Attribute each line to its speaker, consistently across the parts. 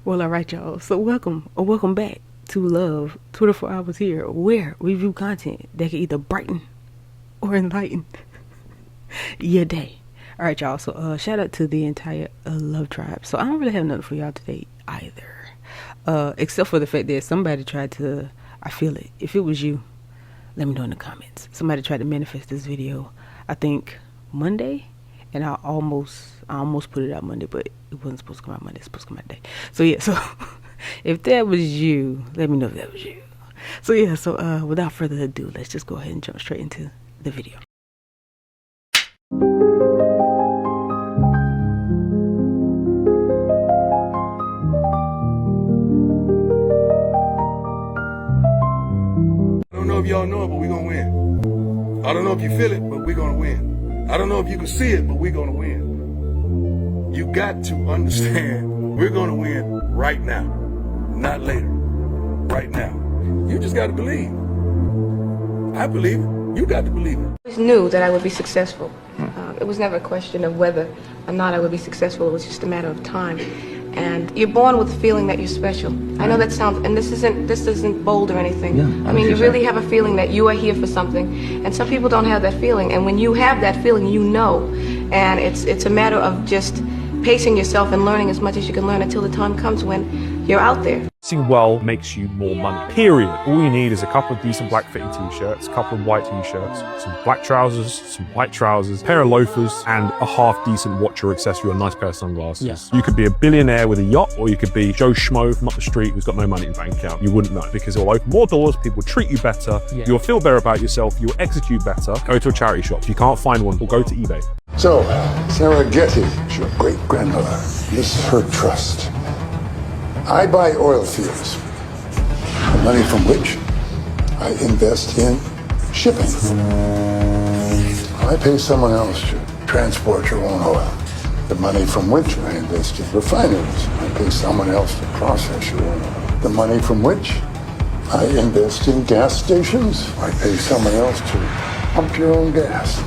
Speaker 1: Well, all right, y'all. So welcome back to Love 24 Hours here, where we review content that can either brighten or enlighten your day. All right, y'all. So shout out to the entire Love Tribe. So I don't really have nothing for y'all today either, except for the fact that somebody tried to. I feel it. If it was you, let me know in the comments. Somebody tried to manifest this video. I think Monday, and I almost put it out Monday, but it wasn't supposed to come out Monday. It's supposed to come out today. So yeah, so if that was you, let me know if that was you. So yeah, so without further ado, let's just go ahead and jump straight into the video.
Speaker 2: I don't know if y'all know it, but we're gonna win. I don't know if you feel it, but we're gonna win. I don't know if you can see it, but we're gonna win. You got to understand, we're gonna win right now, not later. Right now. You just gotta believe. I believe it. You got to believe it.
Speaker 3: I always knew that I would be successful. It was never a question of whether or not I would be successful. It was just a matter of time. And you're born with the feeling that you're special. I know that sounds, and this isn't bold or anything.
Speaker 4: Yeah,
Speaker 3: I mean, you really have a feeling that you are here for something, and some people don't have that feeling. And when you have that feeling, you know. And it's a matter of just pacing yourself and learning as much as you can learn until the time comes when you're out there.
Speaker 5: Dancing well makes you more money, period. All you need is a couple of decent black fitting t-shirts, a couple of white t-shirts, some black trousers, some white trousers, a pair of loafers, and a half decent watch or accessory or a nice pair of sunglasses.
Speaker 4: Yes.
Speaker 5: You could be a billionaire with a yacht, or you could be Joe Schmo from up the street who's got no money in the bank account. You wouldn't know, because it'll open more doors, people will treat you better, you'll feel better about yourself, you'll execute better. Go to a charity shop. If you can't find one, or go to eBay.
Speaker 6: So, Sarah Getty is your great-grandmother. This is her trust. I buy oil fields, the money from which I invest in shipping. I pay someone else to transport your own oil. The money from which I invest in refineries. I pay someone else to process your own oil. The money from which I invest in gas stations. I pay someone else to pump your own gas.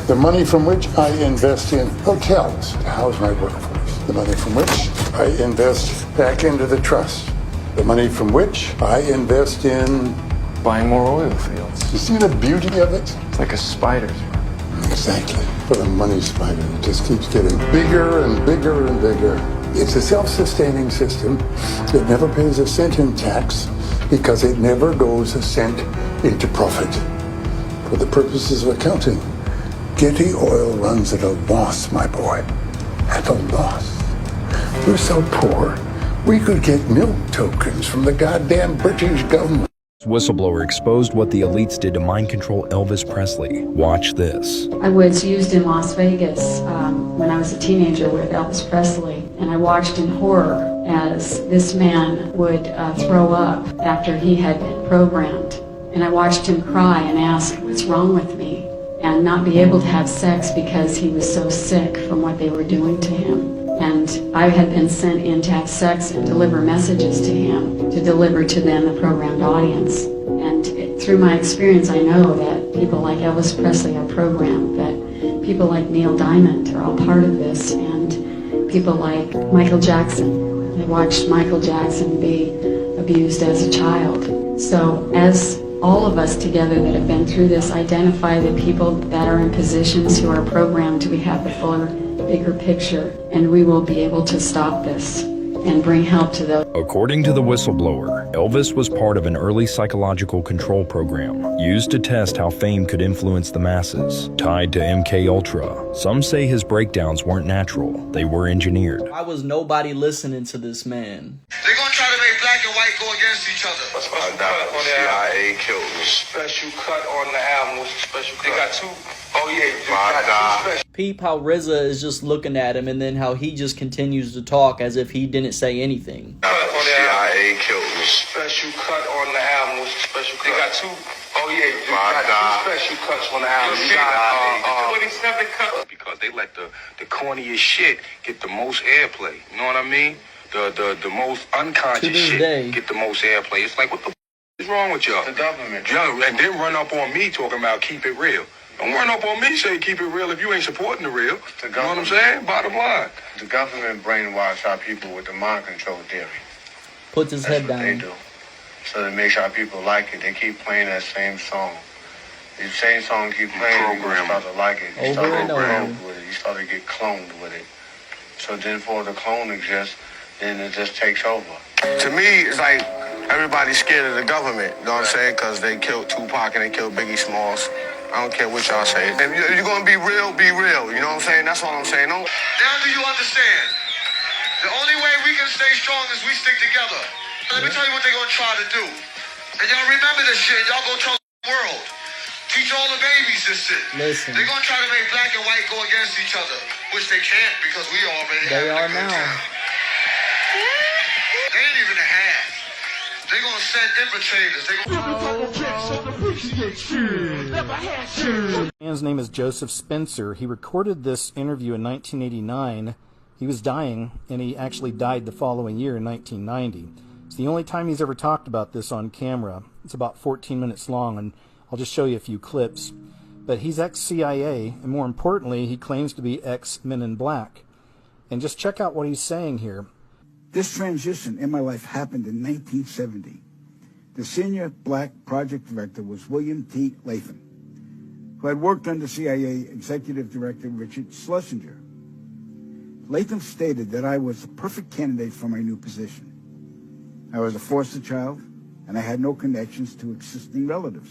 Speaker 6: The money from which I invest in hotels to house my workforce. The money from which I invest back into the trust. The money from which I invest in
Speaker 4: Buying more oil fields.
Speaker 6: You see the beauty of it?
Speaker 4: It's like a spider's web.
Speaker 6: Exactly. But a money spider, it just keeps getting bigger and bigger and bigger. It's a self-sustaining system that never pays a cent in tax because it never goes a cent into profit. For the purposes of accounting, Getty Oil runs at a loss, my boy. At a loss. We're so poor, we could get milk tokens from the goddamn British government.
Speaker 7: Whistleblower exposed what the elites did to mind control Elvis Presley. Watch this.
Speaker 8: I was used in Las Vegas when I was a teenager with Elvis Presley, and I watched in horror as this man would throw up after he had been programmed. And I watched him cry and ask, what's wrong with me? And not be able to have sex because he was so sick from what they were doing to him. And I had been sent in to have sex and deliver messages to him, to deliver to then the programmed audience. And through my experience, I know that people like Elvis Presley are programmed, that people like Neil Diamond are all part of this, and people like Michael Jackson. I watched Michael Jackson be abused as a child. So as all of us together that have been through this identify the people that are in positions who are programmed, we have the fuller, bigger picture, and we will be able to stop this and bring help to those.
Speaker 7: According to the whistleblower, Elvis was part of an early psychological control program used to test how fame could influence the masses, tied to MK Ultra. Some say his breakdowns weren't natural, they were engineered.
Speaker 9: Why was nobody listening to this man?
Speaker 10: They're gonna try to make black and white go against each other.
Speaker 11: What's special cut on the album? Killed me.
Speaker 10: Special cut on the album. What's the special cut?
Speaker 11: They got two.
Speaker 10: Oh yeah, they got two special.
Speaker 9: Peep how RZA is just looking at him, and then how he just continues to talk as if he didn't say anything.
Speaker 11: CIA killed me.
Speaker 10: Special cut on the album. What's the special cut?
Speaker 11: They got two.
Speaker 10: Oh yeah, they got two special cuts on the album.
Speaker 11: You got 27 cuts because they let the corniest shit get the most airplay. You know what I mean? The most unconscious shit get the most airplay. It's like, what the is wrong with y'all?
Speaker 10: The government.
Speaker 11: And then run up on me talking about keep it real. Don't run up on me, say keep it real if you ain't supporting the real. You know what I'm saying? Bottom line.
Speaker 10: The government brainwash our people with the mind control theory.
Speaker 9: Puts his head down.
Speaker 10: That's what they do. So it makes our people like it. They keep playing that same song. The same song keep playing, you start to like it. You start to get cloned with it. You start to get cloned with it. So then for the clone exists, then it just takes over. To me, it's like everybody's scared of the government, you know what I'm saying? Because they killed Tupac and they killed Biggie Smalls. I don't care what y'all say. If you're going to be real, you know what I'm saying? That's all I'm saying. Now do you understand? The only way we can stay strong is we stick together. Let me tell you what they're going to try to do. And y'all remember this shit. Y'all go tell the world. Teach all the babies this shit.
Speaker 9: Listen.
Speaker 10: They're going to try to make black and white go against each other, which they can't because we already
Speaker 9: They are now.
Speaker 10: They ain't even a half. They're going to send infiltrators.
Speaker 12: The man's name is Joseph Spencer. He recorded this interview in 1989. He was dying, and he actually died the following year in 1990. It's the only time he's ever talked about this on camera. It's about 14 minutes long, and I'll just show you a few clips. But he's ex-CIA, and more importantly, he claims to be ex-Men in Black. And just check out what he's saying here.
Speaker 13: This transition in my life happened in 1970. The senior black project director was William T. Latham, who had worked under CIA Executive Director Richard Schlesinger. Latham stated that I was the perfect candidate for my new position. I was a foster child, and I had no connections to existing relatives.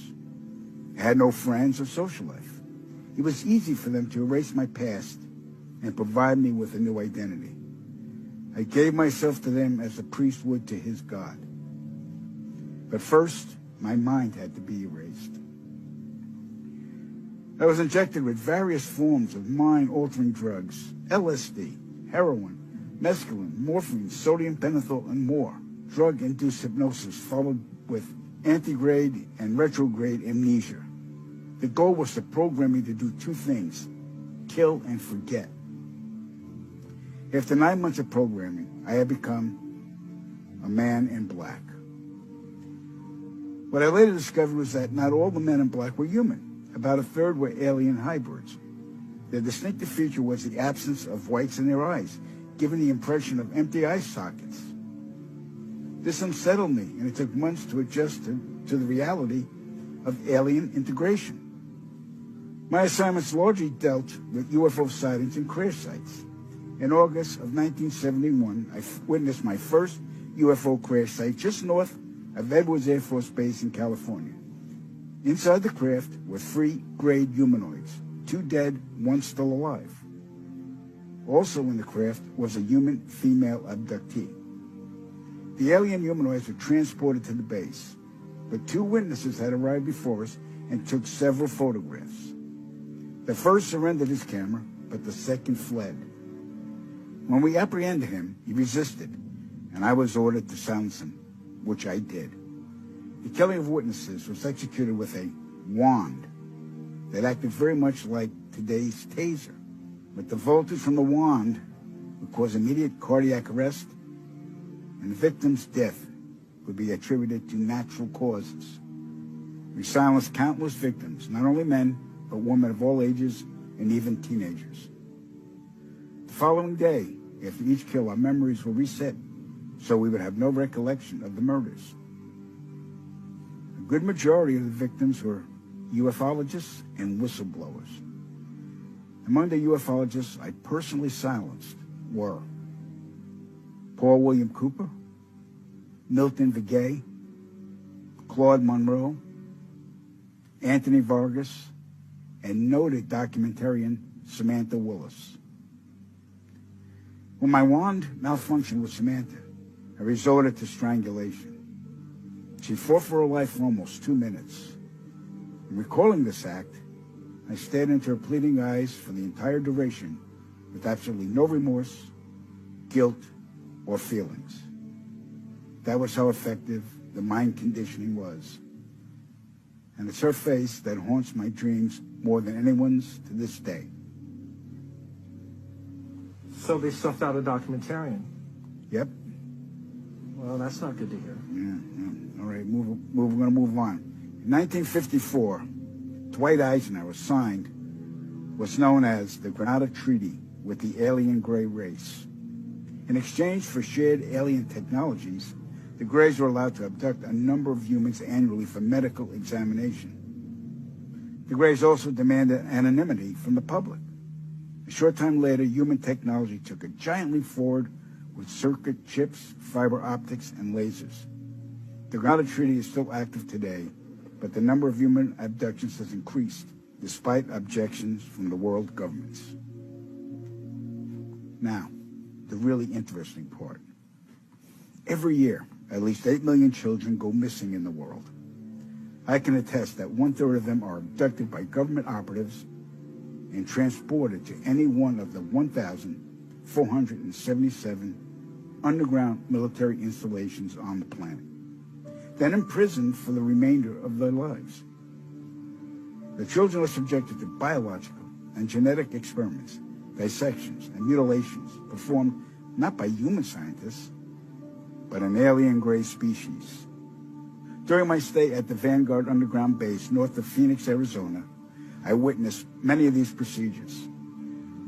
Speaker 13: I had no friends or social life. It was easy for them to erase my past and provide me with a new identity. I gave myself to them as a priest would to his God. But first, my mind had to be erased. I was injected with various forms of mind-altering drugs, LSD, heroin, mescaline, morphine, sodium pentothal, and more. Drug-induced hypnosis followed with antegrade and retrograde amnesia. The goal was to program me to do two things: kill and forget. After 9 months of programming, I had become a man in black. What I later discovered was that not all the men in black were human. About a third were alien hybrids. Their distinctive feature was the absence of whites in their eyes, giving the impression of empty eye sockets. This unsettled me, and it took months to adjust to the reality of alien integration. My assignments largely dealt with UFO sightings and crash sites. In August of 1971, I witnessed my first UFO crash site just north of Edwards Air Force Base in California. Inside the craft were 3 grade humanoids, 2 dead, 1 still alive. Also in the craft was a human female abductee. The alien humanoids were transported to the base, but 2 witnesses had arrived before us and took several photographs. The first surrendered his camera, but the second fled. When we apprehended him, he resisted, and I was ordered to silence him, which I did. The killing of witnesses was executed with a wand that acted very much like today's taser. But the voltage from the wand would cause immediate cardiac arrest, and the victim's death would be attributed to natural causes. We silenced countless victims, not only men, but women of all ages and even teenagers. The following day, after each kill, our memories were reset, so we would have no recollection of the murders. A good majority of the victims were ufologists and whistleblowers. Among the ufologists I personally silenced were Paul William Cooper, Milton Vigay, Claude Monroe, Anthony Vargas, and noted documentarian Samantha Willis. When my wand malfunctioned with Samantha, I resorted to strangulation. She fought for her life for almost 2 minutes. In recalling this act, I stared into her pleading eyes for the entire duration with absolutely no remorse, guilt, or feelings. That was how effective the mind conditioning was. And it's her face that haunts my dreams more than anyone's to this day.
Speaker 14: So they stuffed out a documentarian?
Speaker 13: Yep.
Speaker 14: Well, that's not good to hear.
Speaker 13: Yeah. All right, we're going to move on. In 1954, Dwight Eisenhower signed what's known as the Granada Treaty with the alien gray race. In exchange for shared alien technologies, the Greys were allowed to abduct a number of humans annually for medical examination. The Greys also demanded anonymity from the public. A short time later, human technology took a giant leap forward with circuit chips, fiber optics, and lasers. The Granada Treaty is still active today, but the number of human abductions has increased, despite objections from the world governments. Now, the really interesting part. Every year, at least 8 million children go missing in the world. I can attest that 1/3 of them are abducted by government operatives and transported to any one of the 1,477 underground military installations on the planet, then imprisoned for the remainder of their lives. The children are subjected to biological and genetic experiments, dissections, and mutilations performed not by human scientists, but an alien gray species. During my stay at the Vanguard Underground Base north of Phoenix, Arizona, I witnessed many of these procedures.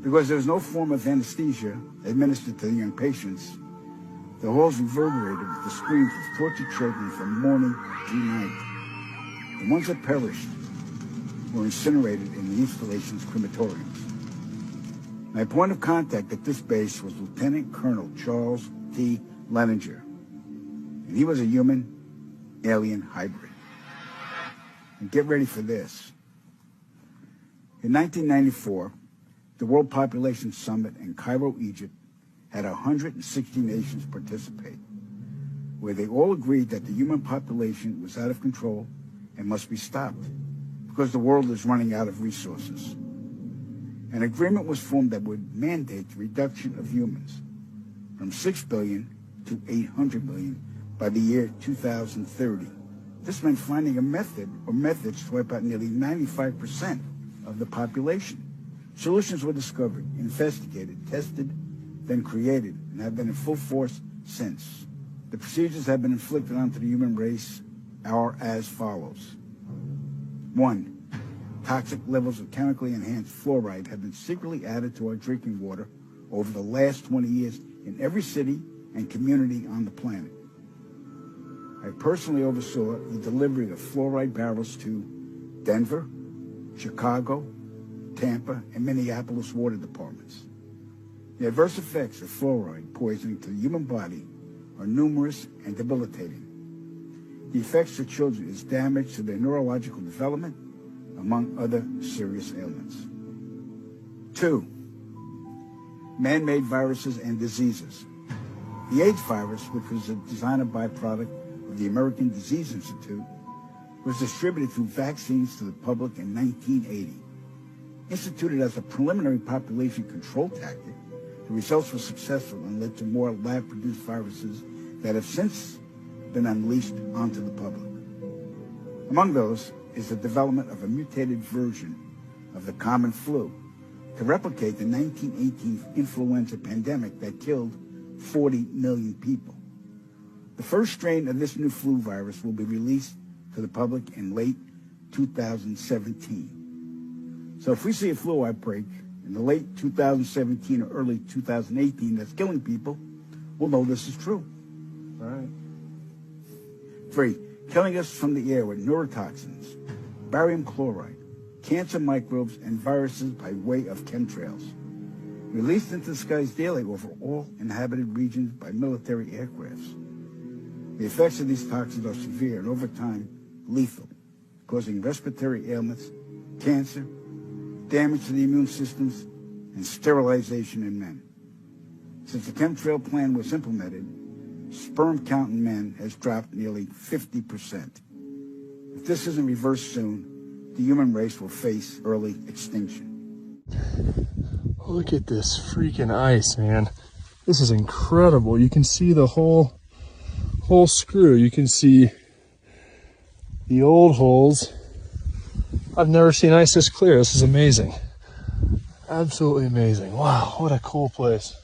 Speaker 13: Because there was no form of anesthesia administered to the young patients, the halls reverberated with the screams of tortured children from morning to night. The ones that perished were incinerated in the installation's crematoriums. My point of contact at this base was Lieutenant Colonel Charles T. Leninger, and he was a human-alien hybrid. And get ready for this. In 1994, the World Population Summit in Cairo, Egypt, had 160 nations participate, where they all agreed that the human population was out of control and must be stopped because the world is running out of resources. An agreement was formed that would mandate the reduction of humans from 6 billion to 800 million by the year 2030. This meant finding a method or methods to wipe out nearly 95% of the population. Solutions were discovered, investigated, tested, then created, and have been in full force since. The procedures have been inflicted onto the human race are as follows. 1. Toxic levels of chemically enhanced fluoride have been secretly added to our drinking water over the last 20 years in every city and community on the planet. I personally oversaw the delivery of fluoride barrels to Denver, Chicago, Tampa, and Minneapolis water departments. The adverse effects of fluoride poisoning to the human body are numerous and debilitating. The effects to children is damage to their neurological development, among other serious ailments. 2. Man-made viruses and diseases. The AIDS virus, which was a designer byproduct of the American Disease Institute, was distributed through vaccines to the public in 1980. Instituted as a preliminary population control tactic, the results were successful and led to more lab-produced viruses that have since been unleashed onto the public. Among those is the development of a mutated version of the common flu to replicate the 1918 influenza pandemic that killed 40 million people. The first strain of this new flu virus will be released to the public in late 2017. So if we see a flu outbreak in the late 2017 or early 2018 that's killing people, we'll know this is true.
Speaker 14: All right.
Speaker 13: 3. Killing us from the air with neurotoxins, barium chloride, cancer microbes, and viruses by way of chemtrails, released into the skies daily over all inhabited regions by military aircrafts. The effects of these toxins are severe and over time lethal, causing respiratory ailments, cancer, damage to the immune systems, and sterilization in men. Since the chemtrail plan was implemented, sperm count in men has dropped nearly 50%. If this isn't reversed soon, the human race will face early extinction.
Speaker 15: Look at this freaking ice, man. This is incredible. You can see the whole screw. You can see the old holes. I've never seen ice this clear. This is amazing. Absolutely amazing. Wow, what a cool place.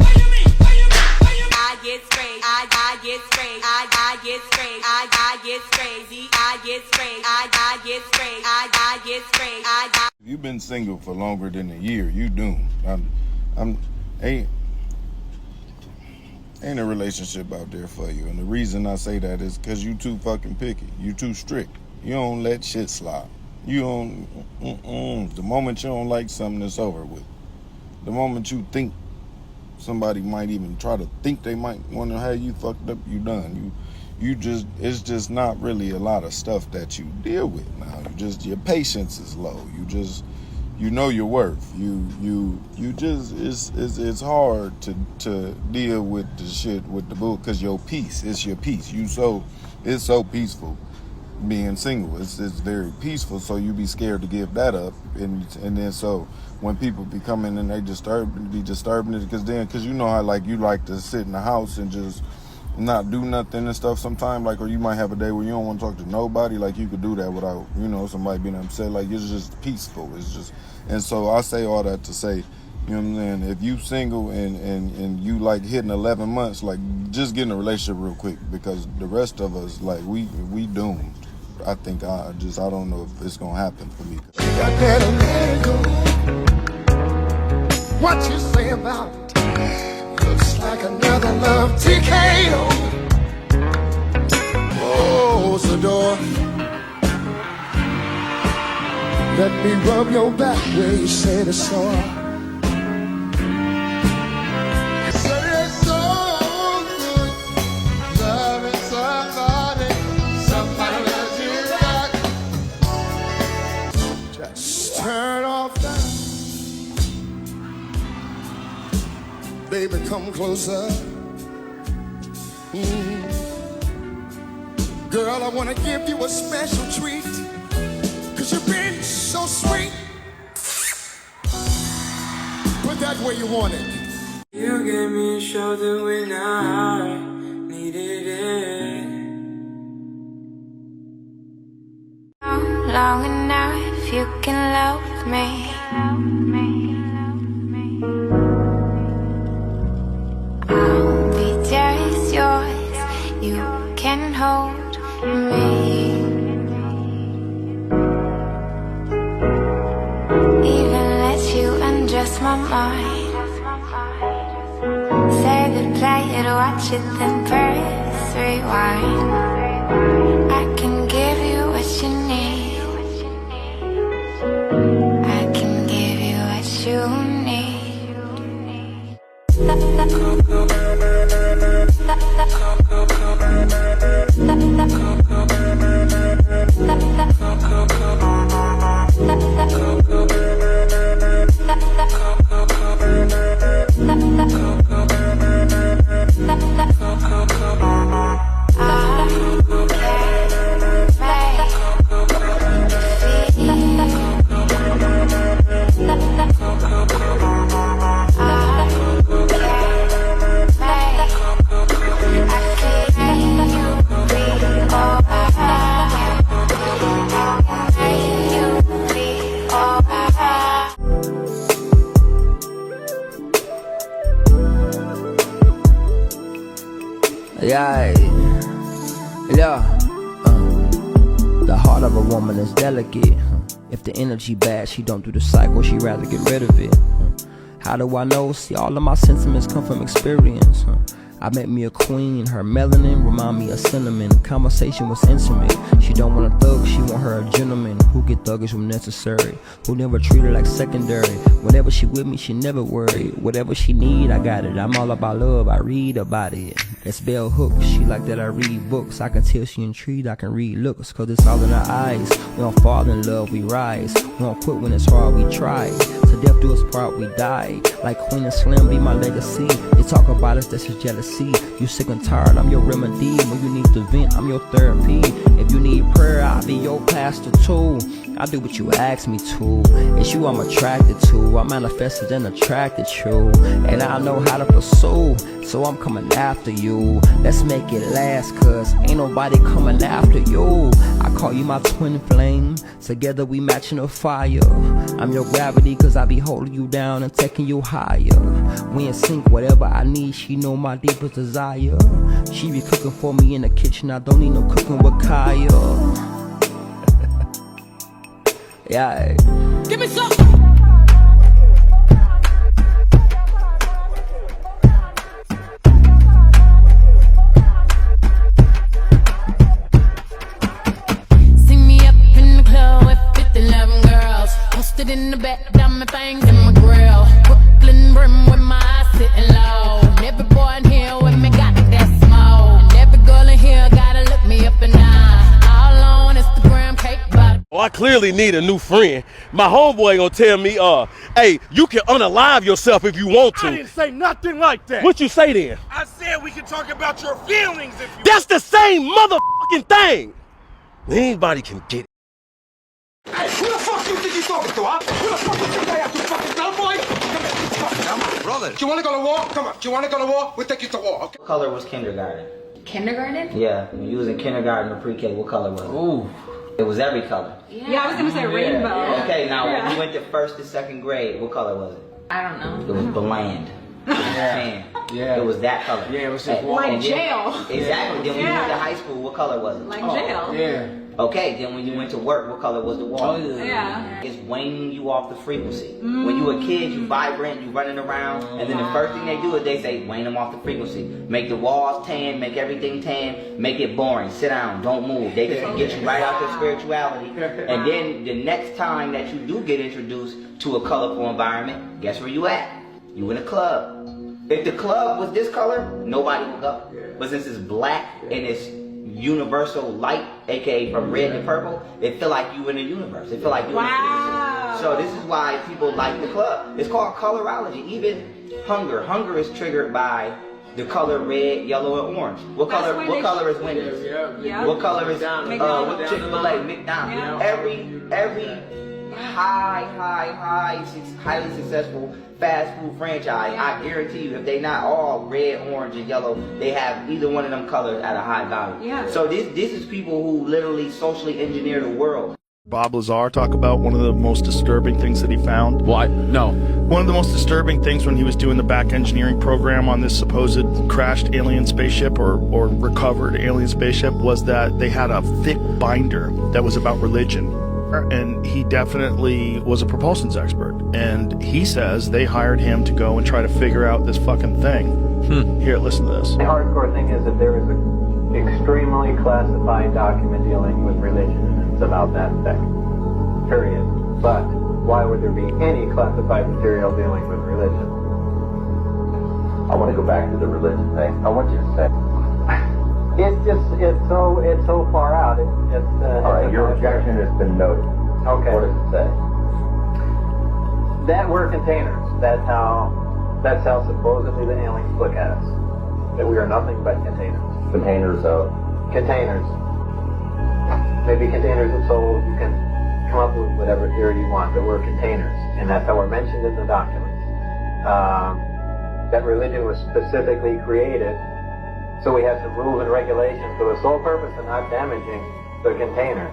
Speaker 16: I get sprayed, I get sprayed, I get sprayed, I get crazy, I get crazy, I get crazy, I get crazy,
Speaker 17: If you've been single for longer than a year, you doomed. Ain't a relationship out there for you. And the reason I say that is because you too fucking picky. You too strict. You don't let shit slide. You don't, the moment you don't like something, it's over with. The moment you think somebody might even try to think they might want to have you fucked up, you done. It's just not really a lot of stuff that you deal with now. Your patience is low. You know your worth. It's hard to deal with the shit with the bull, because your peace, it's your peace. It's so peaceful being single. It's very peaceful, so you be scared to give that up, and then so when people be coming and they disturbing it, because you know how like you like to sit in the house and just not do nothing and stuff sometimes, like, or you might have a day where you don't want to talk to nobody, like you could do that without, somebody being upset. Like, it's just peaceful. And so I say all that to say, you know what I'm saying, if you single and you like hitting 11 months, like, just get in a relationship real quick, because the rest of us, like, we doomed. I think I don't know if it's gonna happen for me.
Speaker 18: What you say about it looks like another love TKO. Close the door. Let me rub your back where you said it's sore. You said it's so good, loving somebody loves you back. Just turn off that. Baby, come closer. Girl, I want to give you a special treat, 'cause you've been so sweet. Put that where you want it.
Speaker 19: You gave me a shoulder when I needed it.
Speaker 20: Long enough, you can love me. I'll be just yours. You can hold me. Even let you undress my mind. Say goodbye and watch it, then press rewind. I can give you what you need. I can give you what you need.
Speaker 21: The heart of a woman is delicate. If the energy bad, she don't do the cycle, she rather get rid of it. How do I know? See, all of my sentiments come from experience. I met me a queen, her melanin remind me of cinnamon. Conversation was intimate. She don't want a thug, she want her a gentleman who get thuggish when necessary, who never treat her like secondary. Whenever she with me, she never worried. Whatever she need, I got it. I'm all about love, I read about it. That's bell hook, she like that I read books. I can tell she intrigued, I can read looks, 'cause it's all in her eyes. We don't fall in love, we rise. We don't quit when it's hard, we try. To death do us part, we die. Like Queen and Slim be my legacy. They talk about us, that's just jealousy. You sick and tired, I'm your remedy. When you need to vent, I'm your therapy. If If you need prayer, I'll be your pastor too. I do what you ask me to. It's you I'm attracted to. I manifested and attracted you, and I know how to pursue, so I'm coming after you. Let's make it last, cause ain't nobody coming after you. I call you my twin flame, together we matching a fire. I'm your gravity, cause I be holding you down and taking you higher. We in sync, whatever I need, she know my deepest desire. She be cooking for me in the kitchen, I don't need no cooking with Kaya. Yeah.
Speaker 16: Give me some. See me up in the club with 50-11 girls, posted in the back, diamond things in my grill. Brooklyn brim with my eyes sitting low. And every boy in here with me got that smoke. And every girl in here gotta look me up and down. All on Instagram, cake bottom.
Speaker 1: Oh, I clearly need a new friend. My homeboy gonna tell me, hey, you can unalive yourself if you want to.
Speaker 22: I didn't say nothing like that.
Speaker 1: What you say then?
Speaker 22: I said we can talk about your feelings if you.
Speaker 1: That's the same motherfucking thing. Anybody can get it.
Speaker 22: Hey, who the fuck you think you're talking to, huh? Who the fuck you think I am, you fucking dumb boy? Come here, come on, brother. Do you want to go to war? Come on. Do you want to go to war? We'll take you to war, okay?
Speaker 23: What color was kindergarten?
Speaker 24: Kindergarten?
Speaker 23: Yeah, when you was in kindergarten or pre-K, what color was it? Ooh. It was every color.
Speaker 24: Yeah, I was gonna say rainbow.
Speaker 23: Okay, now when you went to 1st to 2nd grade, what color was it?
Speaker 24: I don't know.
Speaker 23: It was bland. It was tan.
Speaker 14: Yeah.
Speaker 23: It was that color.
Speaker 14: Yeah, it was just
Speaker 24: like jail.
Speaker 23: Exactly. Then when you went to high school, what color was it?
Speaker 24: Like jail.
Speaker 14: Yeah.
Speaker 23: Okay, then when you went to work, what color was the wall?
Speaker 14: Oh,
Speaker 24: yeah.
Speaker 23: It's waning you off the frequency. When you a kid, you vibrant, you running around, and then the first thing they do is they say, wane them off the frequency. Make the walls tan, make everything tan, make it boring. Sit down, don't move. They just get you right out to spirituality. And then the next time that you do get introduced to a colorful environment, guess where you at? You in a club. If the club was this color, nobody would go. But since it's black and it's universal light, aka from red to purple, it feel like you in the universe. It feel like you in the universe. So this is why people like the club. It's called colorology. Even hunger. Hunger is triggered by the color red, yellow, and orange. What color is Wendy's? What color is Chick-fil-A, McDonald's? Every highly successful fast food franchise, I guarantee you, if they not all red, orange, and yellow, they have either one of them colors at a high value.
Speaker 24: Yeah.
Speaker 23: So this is people who literally socially engineer the world.
Speaker 25: Bob Lazar talk about one of the most disturbing things that he found?
Speaker 5: What? No.
Speaker 25: One of the most disturbing things when he was doing the back engineering program on this supposed crashed alien spaceship or recovered alien spaceship was that they had a thick binder that was about religion. And he definitely was a propulsions expert. And he says they hired him to go and try to figure out this fucking thing. Here, listen to this.
Speaker 26: The hardcore thing is that there is an extremely classified document dealing with religion, and it's about that thing. Period. But why would there be any classified material dealing with religion?
Speaker 27: I want to go back to the religion thing. I want you to say.
Speaker 26: It's so far out.
Speaker 27: All right, your objection has been noted.
Speaker 26: Okay.
Speaker 27: What does it say?
Speaker 26: That we're containers. That's how supposedly the aliens look at us. That we are nothing but containers.
Speaker 27: Containers of?
Speaker 26: Containers. Maybe containers of souls. You can come up with whatever theory you want, but we're containers. And that's how we're mentioned in the documents. That religion was specifically created so we have some rules and regulations for the sole purpose of not damaging the containers.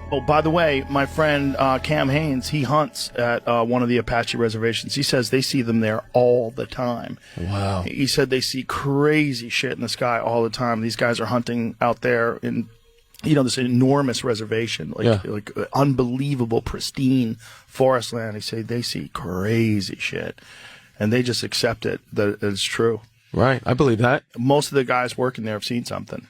Speaker 25: Oh, by the way, my friend Cam Haynes, he hunts at one of the Apache reservations. He says they see them there all the time.
Speaker 5: Wow.
Speaker 25: He said they see crazy shit in the sky all the time. These guys are hunting out there in, this enormous reservation, like unbelievable, pristine forest land. He said they see crazy shit, and they just accept it that it's true.
Speaker 5: Right, I believe that.
Speaker 25: Most of the guys working there have seen something.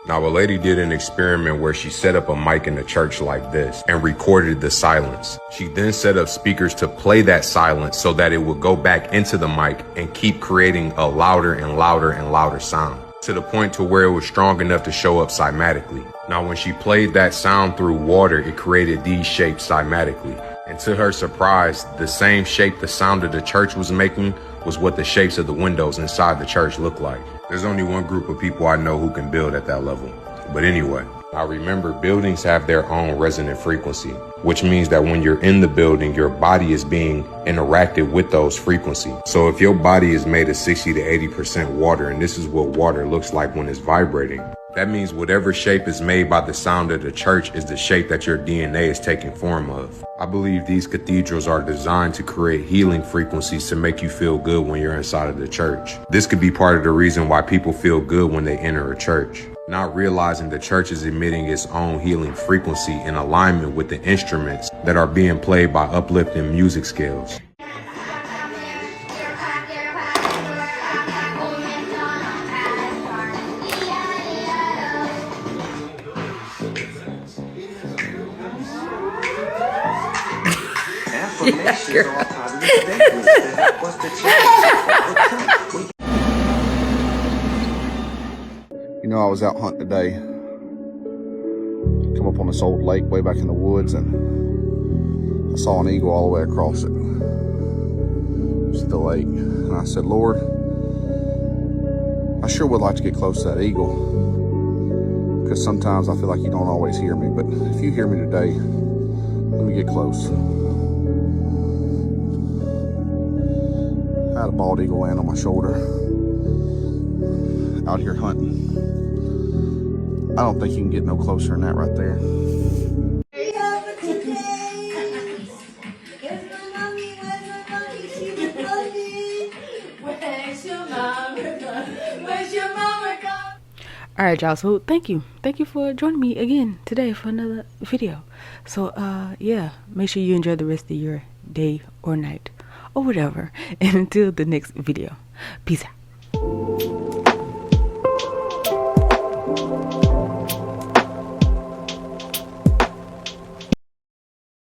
Speaker 28: Now, a lady did an experiment where she set up a mic in the church like this and recorded the silence. She then set up speakers to play that silence so that it would go back into the mic and keep creating a louder and louder and louder sound, to the point to where it was strong enough to show up cymatically. Now, when she played that sound through water, it created these shapes cymatically. And to her surprise, the same shape the sound of the church was making was what the shapes of the windows inside the church looked like. There's only one group of people I know who can build at that level. But anyway, I remember buildings have their own resonant frequency, which means that when you're in the building, your body is being interacted with those frequencies. So if your body is made of 60 to 80% water, and this is what water looks like when it's vibrating, that means whatever shape is made by the sound of the church is the shape that your DNA is taking form of. I believe these cathedrals are designed to create healing frequencies to make you feel good when you're inside of the church. This could be part of the reason why people feel good when they enter a church, not realizing the church is emitting its own healing frequency in alignment with the instruments that are being played by uplifting music scales.
Speaker 2: You know, I was out hunting today, come up on this old lake way back in the woods, and I saw an eagle all the way across it. It's the lake. And I said, Lord, I sure would like to get close to that eagle, because sometimes I feel like you don't always hear me, but if you hear me today, let me get close. I had a bald eagle land on my shoulder, out here hunting. I don't think you can get no closer than that right there.
Speaker 3: All right, y'all, so thank you for joining me again today for another video. So yeah, make sure you enjoy the rest of your day or night or whatever, and until the next video, peace out.